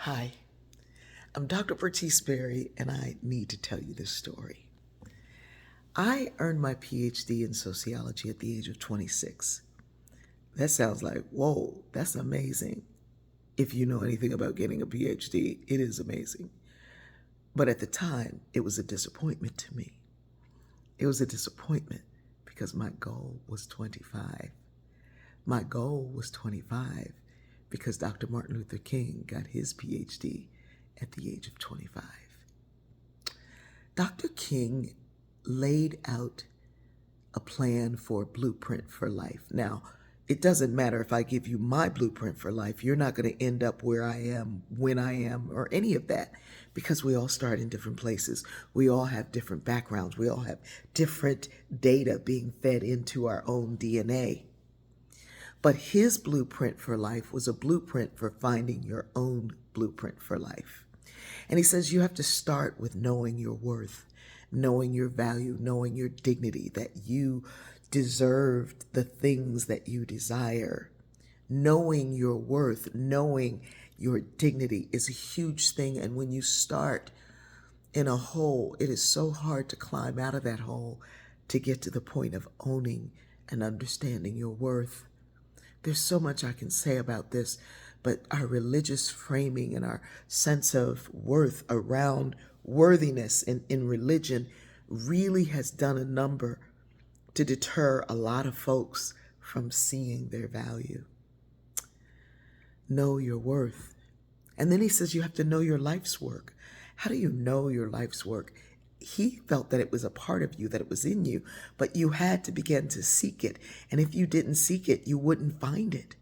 Hi, I'm Dr. Bertice Berry, and I need to tell you this story. I earned my PhD in sociology at the age of 26. That sounds like, whoa, that's amazing. If you know anything about getting a PhD, it is amazing. But at the time, it was a disappointment to me. It was a disappointment because my goal was 25. My goal was 25 because Dr. Martin Luther King got his PhD at the age of 25. Dr. King laid out a plan for a blueprint for life. Now, it doesn't matter if I give you my blueprint for life, you're not going to end up where I am, when I am, or any of that, because we all start in different places. We all have different backgrounds. We all have different data being fed into our own DNA. But his blueprint for life was a blueprint for finding your own blueprint for life. And he says you have to start with knowing your worth, knowing your value, knowing your dignity, that you deserved the things that you desire. Knowing your worth, knowing your dignity is a huge thing. And when you start in a hole, it is so hard to climb out of that hole to get to the point of owning and understanding your worth. There's so much I can say about this, but our religious framing and our sense of worth around worthiness in religion really has done a number to deter a lot of folks from seeing their value. Know your worth. And then he says you have to know your life's work. How do you know your life's work? He felt that it was a part of you, that it was in you, but you had to begin to seek it. And if you didn't seek it, you wouldn't find it.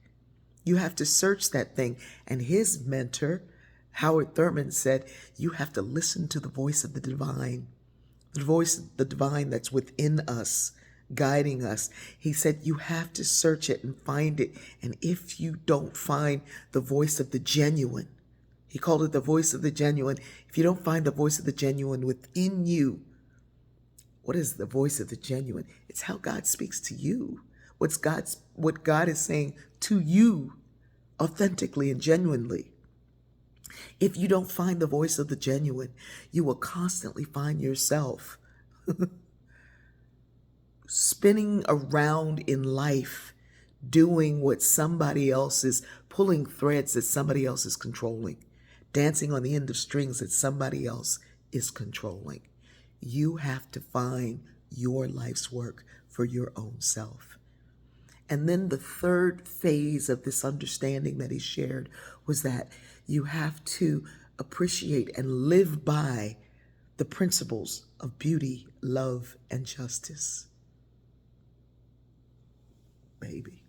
You have to search that thing. And his mentor, Howard Thurman, said, you have to listen to the voice of the divine, the voice of the divine that's within us, guiding us. He said, you have to search it and find it. And if you don't find the voice of the genuine, he called it the voice of the genuine. If you don't find the voice of the genuine within you, what is the voice of the genuine? It's how God speaks to you. What God is saying to you authentically and genuinely. If you don't find the voice of the genuine, you will constantly find yourself spinning around in life, doing what somebody else is, pulling threads that somebody else is controlling, dancing on the end of strings that somebody else is controlling. You have to find your life's work for your own self. And then the third phase of this understanding that he shared was that you have to appreciate and live by the principles of beauty, love, and justice. Baby.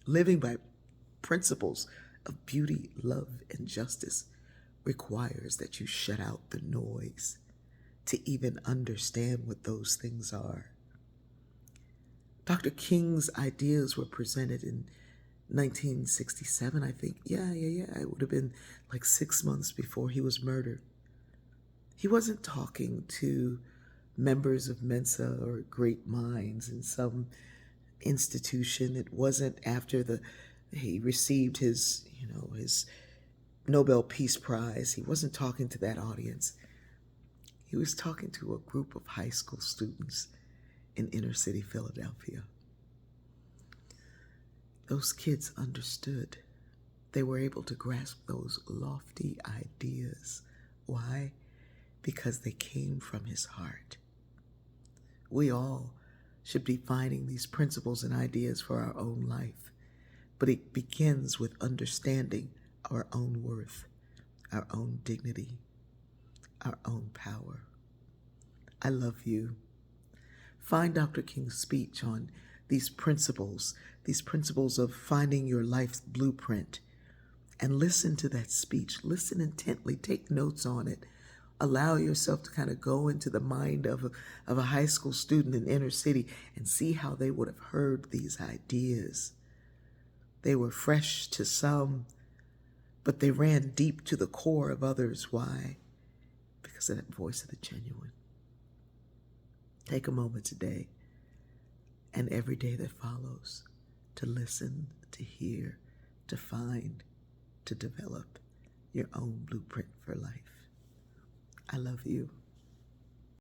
Living by principles of beauty, love, and justice requires that you shut out the noise to even understand what those things are. Dr. King's ideas were presented in 1967, I think. Yeah. It would have been like 6 months before he was murdered. He wasn't talking to members of Mensa or great minds in some institution. It wasn't after he received his Nobel Peace Prize. He wasn't talking to that audience. He was talking to a group of high school students in inner city Philadelphia. Those kids understood. They were able to grasp those lofty ideas. Why? Because they came from his heart. We all should be finding these principles and ideas for our own life, but it begins with understanding our own worth, our own dignity, our own power. I love you. Find Dr. King's speech on these principles of finding your life's blueprint, and listen to that speech. Listen intently, take notes on it. Allow yourself to kind of go into the mind of a high school student in inner city and see how they would have heard these ideas. They were fresh to some, but they ran deep to the core of others. Why? Because of that voice of the genuine. Take a moment today and every day that follows to listen, to hear, to find, to develop, your own blueprint for life. I love you.